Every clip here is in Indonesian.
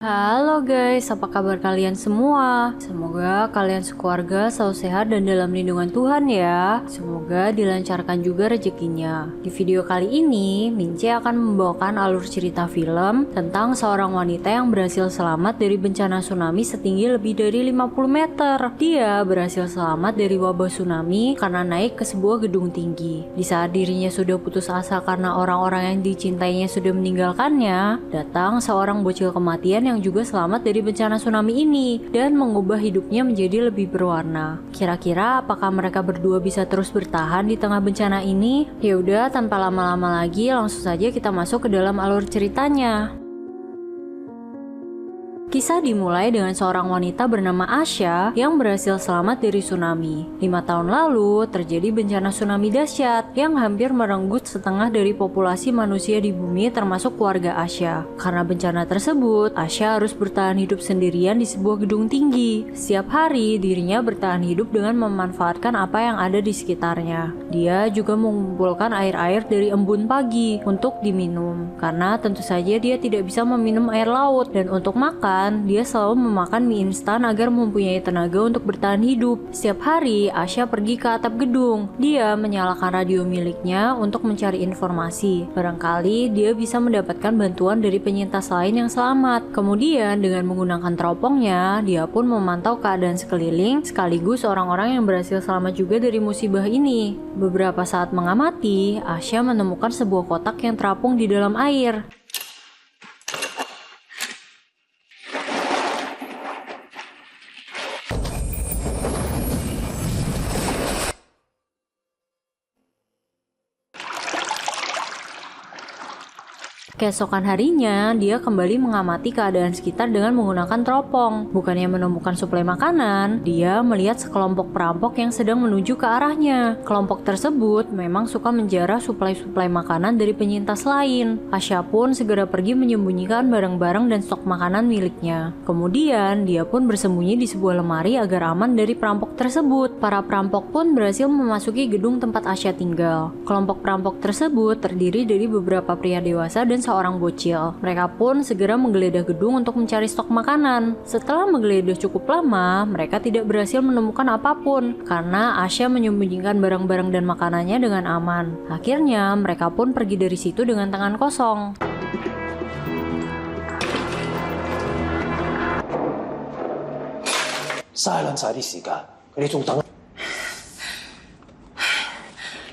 Halo guys, apa kabar kalian semua? Semoga kalian sekeluarga selalu sehat dan dalam lindungan Tuhan ya. Semoga dilancarkan juga rezekinya. Di video kali ini, Mince akan membawakan alur cerita film tentang seorang wanita yang berhasil selamat dari bencana tsunami setinggi lebih dari 50 meter. Dia berhasil selamat dari wabah tsunami karena naik ke sebuah gedung tinggi. Di saat dirinya sudah putus asa karena orang-orang yang dicintainya sudah meninggalkannya, datang seorang bocil kematian yang juga selamat dari bencana tsunami ini dan mengubah hidupnya menjadi lebih berwarna. Kira-kira apakah mereka berdua bisa terus bertahan di tengah bencana ini? Ya udah, tanpa lama-lama lagi langsung saja kita masuk ke dalam alur ceritanya. Kisah dimulai dengan seorang wanita bernama Asya yang berhasil selamat dari tsunami. 5 tahun lalu terjadi bencana tsunami dahsyat yang hampir merenggut setengah dari populasi manusia di bumi termasuk keluarga Asya. Karena bencana tersebut, Asya harus bertahan hidup sendirian di sebuah gedung tinggi. Setiap hari dirinya bertahan hidup dengan memanfaatkan apa yang ada di sekitarnya. Dia juga mengumpulkan air-air dari embun pagi untuk diminum. Karena tentu saja dia tidak bisa meminum air laut, dan untuk makan dia selalu memakan mie instan agar mempunyai tenaga untuk bertahan hidup. Setiap hari, Asya pergi ke atap gedung. Dia menyalakan radio miliknya untuk mencari informasi. Barangkali dia bisa mendapatkan bantuan dari penyintas lain yang selamat. Kemudian, dengan menggunakan teropongnya, dia pun memantau keadaan sekeliling, sekaligus orang-orang yang berhasil selamat juga dari musibah ini. Beberapa saat mengamati, Asya menemukan sebuah kotak yang terapung di dalam air. Keesokan harinya, dia kembali mengamati keadaan sekitar dengan menggunakan teropong. Bukannya menemukan suplai makanan, dia melihat sekelompok perampok yang sedang menuju ke arahnya. Kelompok tersebut memang suka menjarah suplai-suplai makanan dari penyintas lain. Asya pun segera pergi menyembunyikan barang-barang dan stok makanan miliknya. Kemudian, dia pun bersembunyi di sebuah lemari agar aman dari perampok tersebut. Para perampok pun berhasil memasuki gedung tempat Asya tinggal. Kelompok perampok tersebut terdiri dari beberapa pria dewasa dan seorang bocil. Mereka pun segera menggeledah gedung untuk mencari stok makanan. Setelah menggeledah cukup lama, mereka tidak berhasil menemukan apapun karena Asya menyembunyikan barang-barang dan makanannya dengan aman. Akhirnya, mereka pun pergi dari situ dengan tangan kosong.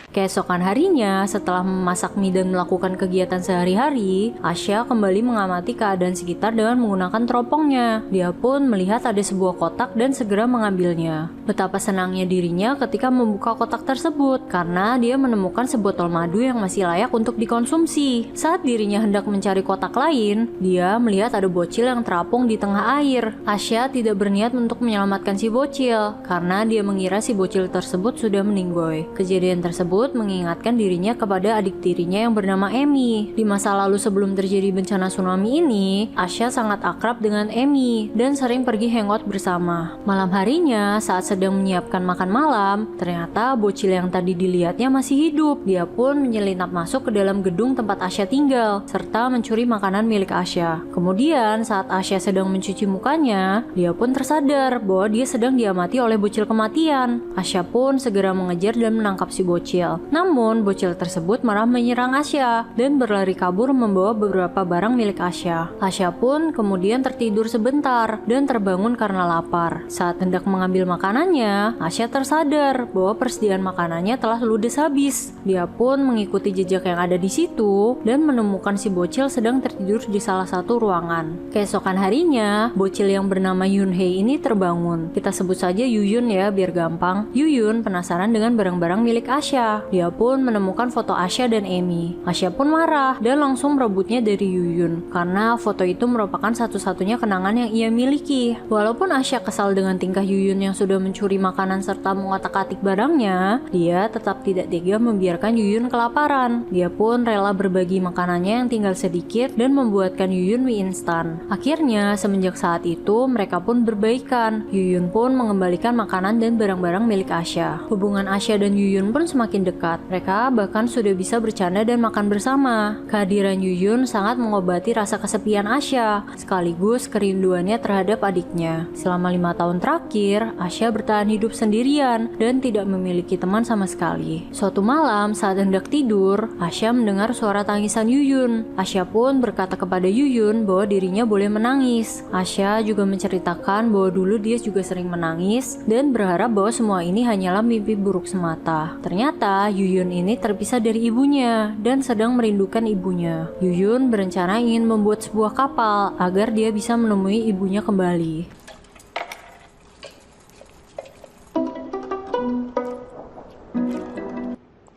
Keesokan harinya, setelah memasak mie dan melakukan kegiatan sehari-hari, Asya kembali mengamati keadaan sekitar dengan menggunakan teropongnya. Dia pun melihat ada sebuah kotak dan segera mengambilnya. Betapa senangnya dirinya ketika membuka kotak tersebut, karena dia menemukan sebotol madu yang masih layak untuk dikonsumsi. Saat dirinya hendak mencari kotak lain, dia melihat ada bocil yang terapung di tengah air. Asya tidak berniat untuk menyelamatkan si bocil, karena dia mengira si bocil tersebut sudah meninggoy. Kejadian tersebut mengingatkan dirinya kepada adik tirinya yang bernama Emi. Di masa lalu sebelum terjadi bencana tsunami ini, Asya sangat akrab dengan Emi dan sering pergi hangout bersama. Malam harinya, saat sedang menyiapkan makan malam, ternyata bocil yang tadi dilihatnya masih hidup. Dia pun menyelinap masuk ke dalam gedung tempat Asya tinggal, serta mencuri makanan milik Asya. Kemudian, saat Asya sedang mencuci mukanya, dia pun tersadar bahwa dia sedang diamati oleh bocil kematian. Asya pun segera mengejar dan menangkap si bocil. Namun, bocil tersebut marah menyerang Asya dan berlari kabur membawa beberapa barang milik Asya. Asya pun kemudian tertidur sebentar dan terbangun karena lapar. Saat hendak mengambil makanannya, Asya tersadar bahwa persediaan makanannya telah ludes habis. Dia pun mengikuti jejak yang ada di situ dan menemukan si bocil sedang tertidur di salah satu ruangan. Keesokan harinya, bocil yang bernama Yunhei ini terbangun. Kita sebut saja Yuyun ya, biar gampang. Yuyun penasaran dengan barang-barang milik Asya. Dia pun menemukan foto Asya dan Emi. Asya pun marah dan langsung merebutnya dari Yuyun karena foto itu merupakan satu-satunya kenangan yang ia miliki. Walaupun Asya kesal dengan tingkah Yuyun yang sudah mencuri makanan serta mengotak-atik barangnya, dia tetap tidak tega membiarkan Yuyun kelaparan. Dia pun rela berbagi makanannya yang tinggal sedikit dan membuatkan Yuyun mie instan. Akhirnya, semenjak saat itu mereka pun berbaikan. Yuyun pun mengembalikan makanan dan barang-barang milik Asya. Hubungan Asya dan Yuyun pun semakin dekat. Mereka bahkan sudah bisa bercanda dan makan bersama. Kehadiran Yuyun sangat mengobati rasa kesepian Asya, sekaligus kerinduannya terhadap adiknya. Selama 5 tahun terakhir, Asya bertahan hidup sendirian dan tidak memiliki teman sama sekali. Suatu malam saat hendak tidur, Asya mendengar suara tangisan Yuyun. Asya pun berkata kepada Yuyun bahwa dirinya boleh menangis. Asya juga menceritakan bahwa dulu dia juga sering menangis dan berharap bahwa semua ini hanyalah mimpi buruk semata. Ternyata Yuyun ini terpisah dari ibunya dan sedang merindukan ibunya. Yuyun berencana ingin membuat sebuah kapal agar dia bisa menemui ibunya kembali.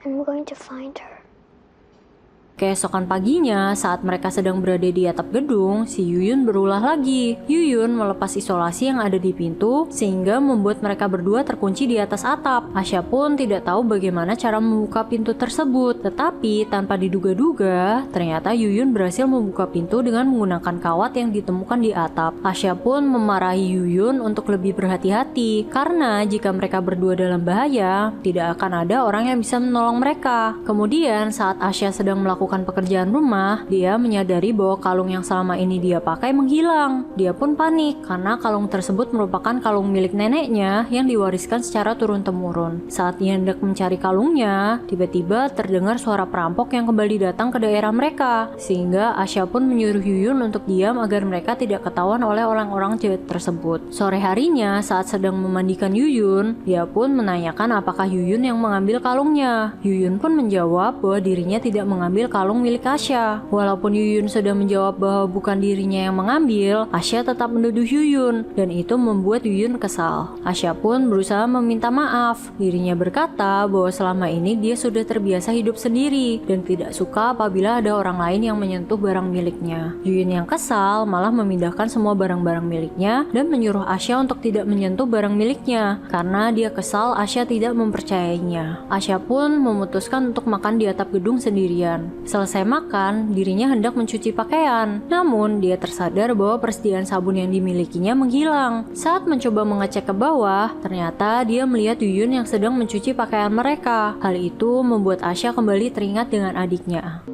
I'm going to find her. Keesokan paginya, saat mereka sedang berada di atap gedung, si Yuyun berulah lagi. Yuyun melepas isolasi yang ada di pintu, sehingga membuat mereka berdua terkunci di atas atap. Asya pun tidak tahu bagaimana cara membuka pintu tersebut. Tetapi, tanpa diduga-duga, ternyata Yuyun berhasil membuka pintu dengan menggunakan kawat yang ditemukan di atap. Asya pun memarahi Yuyun untuk lebih berhati-hati, karena jika mereka berdua dalam bahaya, tidak akan ada orang yang bisa menolong mereka. Kemudian, saat Asya sedang melakukan pekerjaan rumah, dia menyadari bahwa kalung yang selama ini dia pakai menghilang. Dia pun panik karena kalung tersebut merupakan kalung milik neneknya yang diwariskan secara turun-temurun. Saat dia hendak mencari kalungnya, tiba-tiba terdengar suara perampok yang kembali datang ke daerah mereka, sehingga Asya pun menyuruh Yuyun untuk diam agar mereka tidak ketahuan oleh orang-orang jahat tersebut. Sore harinya, saat sedang memandikan Yuyun, dia pun menanyakan apakah Yuyun yang mengambil kalungnya. Yuyun pun menjawab bahwa dirinya tidak mengambil kalung milik Asya. Walaupun Yuyun sudah menjawab bahwa bukan dirinya yang mengambil, Asya tetap menuduh Yuyun, dan itu membuat Yuyun kesal. Asya pun berusaha meminta maaf. Dirinya berkata bahwa selama ini dia sudah terbiasa hidup sendiri dan tidak suka apabila ada orang lain yang menyentuh barang miliknya. Yuyun yang kesal malah memindahkan semua barang-barang miliknya dan menyuruh Asya untuk tidak menyentuh barang miliknya karena dia kesal Asya tidak mempercayainya. Asya pun memutuskan untuk makan di atap gedung sendirian. Selesai makan, dirinya hendak mencuci pakaian. Namun, dia tersadar bahwa persediaan sabun yang dimilikinya menghilang. Saat mencoba mengecek ke bawah, ternyata dia melihat Yuyun yang sedang mencuci pakaian mereka. Hal itu membuat Asya kembali teringat dengan adiknya.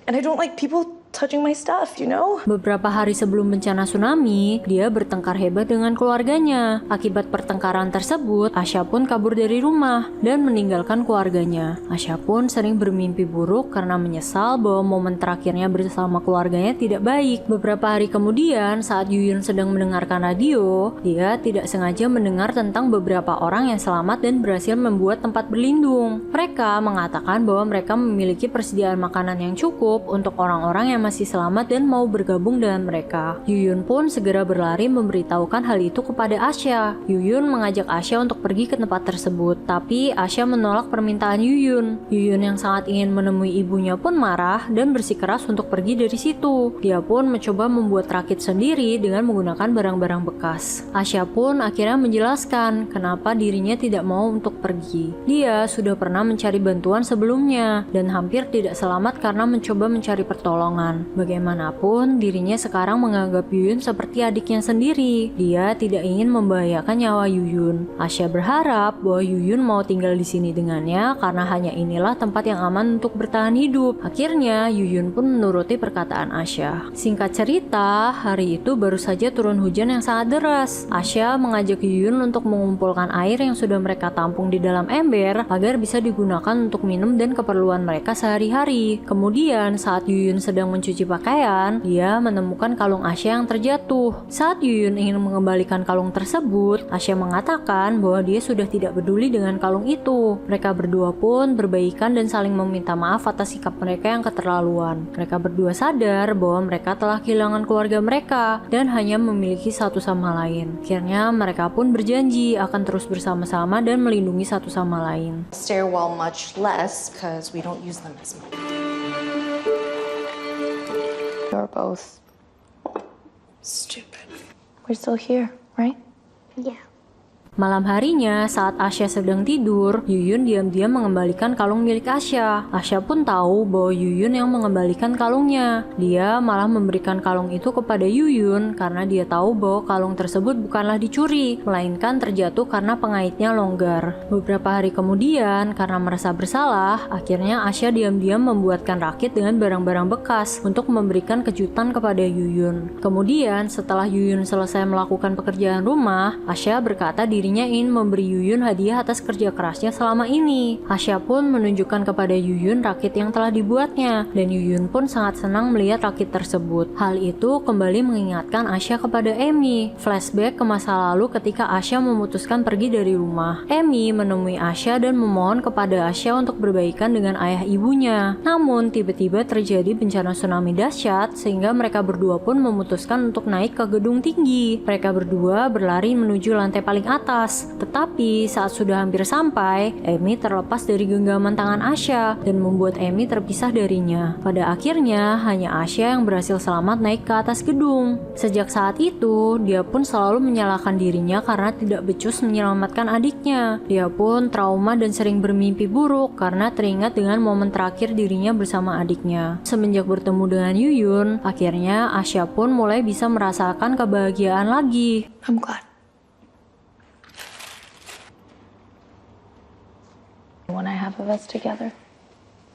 And I don't like people touching my stuff, you know? Beberapa hari sebelum bencana tsunami, dia bertengkar hebat dengan keluarganya. Akibat pertengkaran tersebut, Asya pun kabur dari rumah dan meninggalkan keluarganya. Asya pun sering bermimpi buruk karena menyesal bahwa momen terakhirnya bersama keluarganya tidak baik. Beberapa hari kemudian, saat Yuyun sedang mendengarkan radio, dia tidak sengaja mendengar tentang beberapa orang yang selamat dan berhasil membuat tempat berlindung. Mereka mengatakan bahwa mereka memiliki persediaan makanan yang cukup untuk orang-orang yang masih selamat dan mau bergabung dengan mereka. Yuyun pun segera berlari memberitahukan hal itu kepada Asya. Yuyun mengajak Asya untuk pergi ke tempat tersebut, tapi Asya menolak permintaan Yuyun. Yuyun yang sangat ingin menemui ibunya pun marah dan bersikeras untuk pergi dari situ. Dia pun mencoba membuat rakit sendiri dengan menggunakan barang-barang bekas. Asya pun akhirnya menjelaskan kenapa dirinya tidak mau untuk pergi. Dia sudah pernah mencari bantuan sebelumnya dan hampir tidak selamat karena mencoba mencari pertolongan. Bagaimanapun, dirinya sekarang menganggap Yuyun seperti adiknya sendiri. Dia tidak ingin membahayakan nyawa Yuyun. Asya berharap bahwa Yuyun mau tinggal di sini dengannya karena hanya inilah tempat yang aman untuk bertahan hidup. Akhirnya, Yuyun pun menuruti perkataan Asya. Singkat cerita, hari itu baru saja turun hujan yang sangat deras. Asya mengajak Yuyun untuk mengumpulkan air yang sudah mereka tampung di dalam ember agar bisa digunakan untuk minum dan keperluan mereka sehari-hari. Kemudian, saat Yuyun sedang mencuci pakaian, dia menemukan kalung Asya yang terjatuh. Saat Yuyun ingin mengembalikan kalung tersebut, Asya mengatakan bahwa dia sudah tidak peduli dengan kalung itu. Mereka berdua pun berbaikan dan saling meminta maaf atas sikap mereka yang keterlaluan. Mereka berdua sadar bahwa mereka telah kehilangan keluarga mereka dan hanya memiliki satu sama lain. Akhirnya mereka pun berjanji akan terus bersama-sama dan melindungi satu sama lain. Stairwell much less because we don't use them as much. You're both stupid. We're still here, right? Yeah. Malam harinya, saat Asya sedang tidur, Yuyun diam-diam mengembalikan kalung milik Asya. Asya pun tahu bahwa Yuyun yang mengembalikan kalungnya. Dia malah memberikan kalung itu kepada Yuyun karena dia tahu bahwa kalung tersebut bukanlah dicuri, melainkan terjatuh karena pengaitnya longgar. Beberapa hari kemudian, karena merasa bersalah, akhirnya Asya diam-diam membuatkan rakit dengan barang-barang bekas untuk memberikan kejutan kepada Yuyun. Kemudian, setelah Yuyun selesai melakukan pekerjaan rumah, Asya berkata dirinya ingin memberi Yuyun hadiah atas kerja kerasnya selama ini. Asya pun menunjukkan kepada Yuyun rakit yang telah dibuatnya, dan Yuyun pun sangat senang melihat rakit tersebut. Hal itu kembali mengingatkan Asya kepada Amy. Flashback ke masa lalu ketika Asya memutuskan pergi dari rumah. Amy menemui Asya dan memohon kepada Asya untuk berbaikan dengan ayah ibunya. Namun, tiba-tiba terjadi bencana tsunami dahsyat sehingga mereka berdua pun memutuskan untuk naik ke gedung tinggi. Mereka berdua berlari menuju lantai paling atas. Tetapi saat sudah hampir sampai, Amy terlepas dari genggaman tangan Asya dan membuat Amy terpisah darinya. Pada akhirnya, hanya Asya yang berhasil selamat naik ke atas gedung. Sejak saat itu, dia pun selalu menyalahkan dirinya karena tidak becus menyelamatkan adiknya. Dia pun trauma dan sering bermimpi buruk karena teringat dengan momen terakhir dirinya bersama adiknya. Semenjak bertemu dengan Yuyun, akhirnya Asya pun mulai bisa merasakan kebahagiaan lagi. I'm glad. When I have of us together.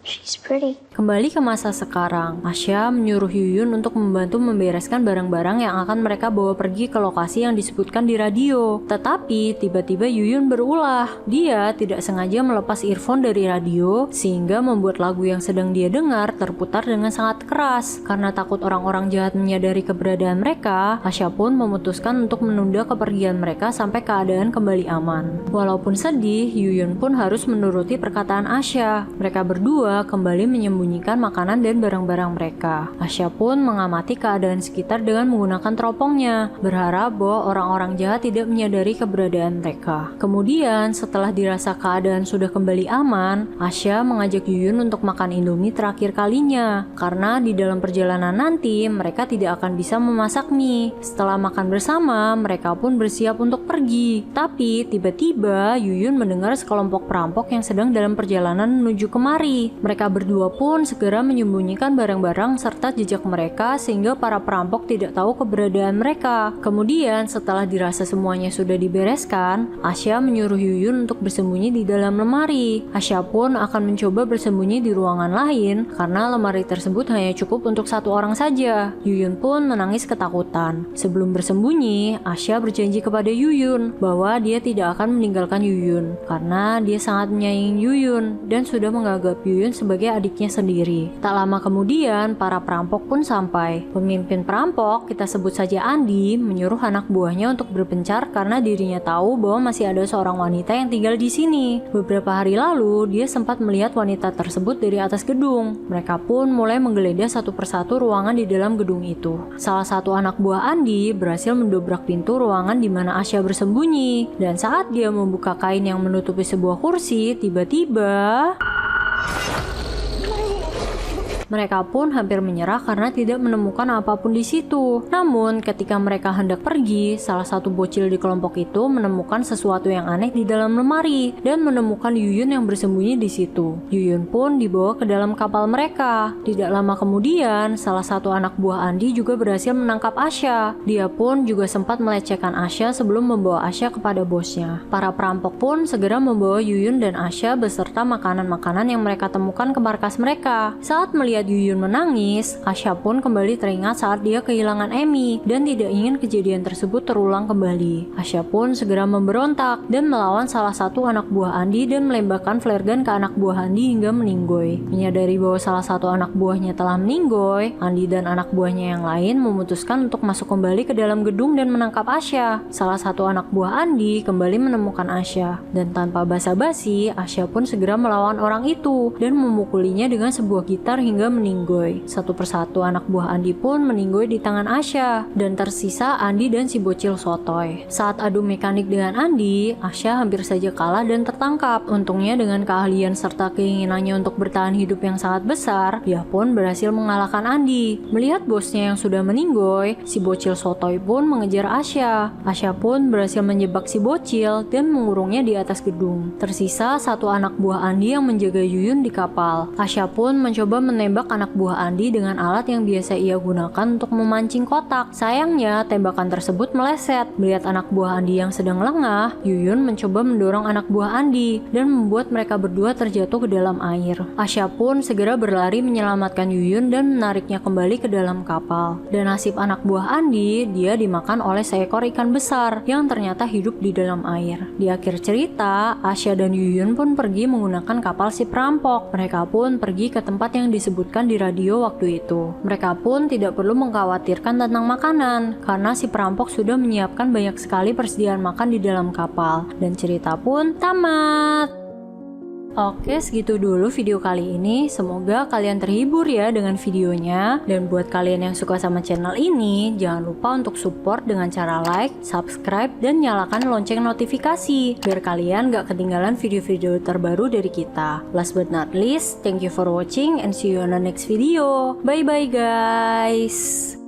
She's pretty. Kembali ke masa sekarang, Asya menyuruh Yuyun untuk membantu membereskan barang-barang yang akan mereka bawa pergi ke lokasi yang disebutkan di radio. Tetapi tiba-tiba Yuyun berulah. Dia tidak sengaja melepas earphone dari radio sehingga membuat lagu yang sedang dia dengar terputar dengan sangat keras. Karena takut orang-orang jahat menyadari keberadaan mereka, Asya pun memutuskan untuk menunda kepergian mereka sampai keadaan kembali aman. Walaupun sedih, Yuyun pun harus menuruti perkataan Asya. Mereka berdua kembali menyembunyikan makanan dan barang-barang mereka. Asya pun mengamati keadaan sekitar dengan menggunakan teropongnya, berharap bahwa orang-orang jahat tidak menyadari keberadaan mereka. Kemudian, setelah dirasa keadaan sudah kembali aman, Asya mengajak Yuyun untuk makan Indomie terakhir kalinya, karena di dalam perjalanan nanti mereka tidak akan bisa memasak mie. Setelah makan bersama, mereka pun bersiap untuk pergi. Tapi tiba-tiba Yuyun mendengar sekelompok perampok yang sedang dalam perjalanan menuju kemari. Mereka berdua pun segera menyembunyikan barang-barang serta jejak mereka sehingga para perampok tidak tahu keberadaan mereka. Kemudian setelah dirasa semuanya sudah dibereskan, Asya menyuruh Yuyun untuk bersembunyi di dalam lemari. Asya pun akan mencoba bersembunyi di ruangan lain karena lemari tersebut hanya cukup untuk satu orang saja. Yuyun pun menangis ketakutan. Sebelum bersembunyi, Asya berjanji kepada Yuyun bahwa dia tidak akan meninggalkan Yuyun karena dia sangat menyayangi Yuyun dan sudah menganggap Yuyun sebagai adiknya sendiri. Tak lama kemudian, para perampok pun sampai. Pemimpin perampok, kita sebut saja Andi, menyuruh anak buahnya untuk berpencar karena dirinya tahu bahwa masih ada seorang wanita yang tinggal di sini. Beberapa hari lalu, dia sempat melihat wanita tersebut dari atas gedung. Mereka pun mulai menggeledah satu persatu ruangan di dalam gedung itu. Salah satu anak buah Andi berhasil mendobrak pintu ruangan di mana Asya bersembunyi. Dan saat dia membuka kain yang menutupi sebuah kursi, tiba-tiba mereka pun hampir menyerah karena tidak menemukan apapun di situ. Namun, ketika mereka hendak pergi, salah satu bocil di kelompok itu menemukan sesuatu yang aneh di dalam lemari dan menemukan Yuyun yang bersembunyi di situ. Yuyun pun dibawa ke dalam kapal mereka. Tidak lama kemudian, salah satu anak buah Andi juga berhasil menangkap Asya. Dia pun juga sempat melecehkan Asya sebelum membawa Asya kepada bosnya. Para perampok pun segera membawa Yuyun dan Asya beserta makanan-makanan yang mereka temukan ke markas mereka. Saat melihat Yuyun menangis, Asya pun kembali teringat saat dia kehilangan Amy dan tidak ingin kejadian tersebut terulang kembali. Asya pun segera memberontak dan melawan salah satu anak buah Andi dan melembakkan flare gun ke anak buah Andi hingga meninggoy. Menyadari bahwa salah satu anak buahnya telah meninggoy, Andi dan anak buahnya yang lain memutuskan untuk masuk kembali ke dalam gedung dan menangkap Asya. Salah satu anak buah Andi kembali menemukan Asya dan tanpa basa-basi, Asya pun segera melawan orang itu dan memukulinya dengan sebuah gitar hingga hingga meninggoy. Satu persatu anak buah Andi pun meninggoy di tangan Asya, dan tersisa Andi dan si bocil sotoy. Saat adu mekanik dengan Andi, Asya hampir saja kalah dan tertangkap. Untungnya dengan keahlian serta keinginannya untuk bertahan hidup yang sangat besar, dia pun berhasil mengalahkan Andi. Melihat bosnya yang sudah meninggoy, si bocil sotoy pun mengejar Asya. Asya pun berhasil menjebak si bocil dan mengurungnya di atas gedung. Tersisa satu anak buah Andi yang menjaga Yuyun di kapal. Asya pun mencoba menembak anak buah Andi dengan alat yang biasa ia gunakan untuk memancing kotak. Sayangnya, tembakan tersebut meleset. Melihat anak buah Andi yang sedang lengah, Yuyun mencoba mendorong anak buah Andi dan membuat mereka berdua terjatuh ke dalam air. Asya pun segera berlari menyelamatkan Yuyun dan menariknya kembali ke dalam kapal. Dan nasib anak buah Andi, dia dimakan oleh seekor ikan besar yang ternyata hidup di dalam air. Di akhir cerita, Asya dan Yuyun pun pergi menggunakan kapal si perampok. Mereka pun pergi ke tempat yang disebutkan di radio waktu itu. Mereka pun tidak perlu mengkhawatirkan tentang makanan, karena si perampok sudah menyiapkan banyak sekali persediaan makan di dalam kapal. Dan cerita pun tamat. Oke, segitu dulu video kali ini. Semoga kalian terhibur ya dengan videonya. Dan buat kalian yang suka sama channel ini, jangan lupa untuk support dengan cara like, subscribe, dan nyalakan lonceng notifikasi biar kalian gak ketinggalan video-video terbaru dari kita. Last but not least, thank you for watching and see you on the next video. Bye bye guys.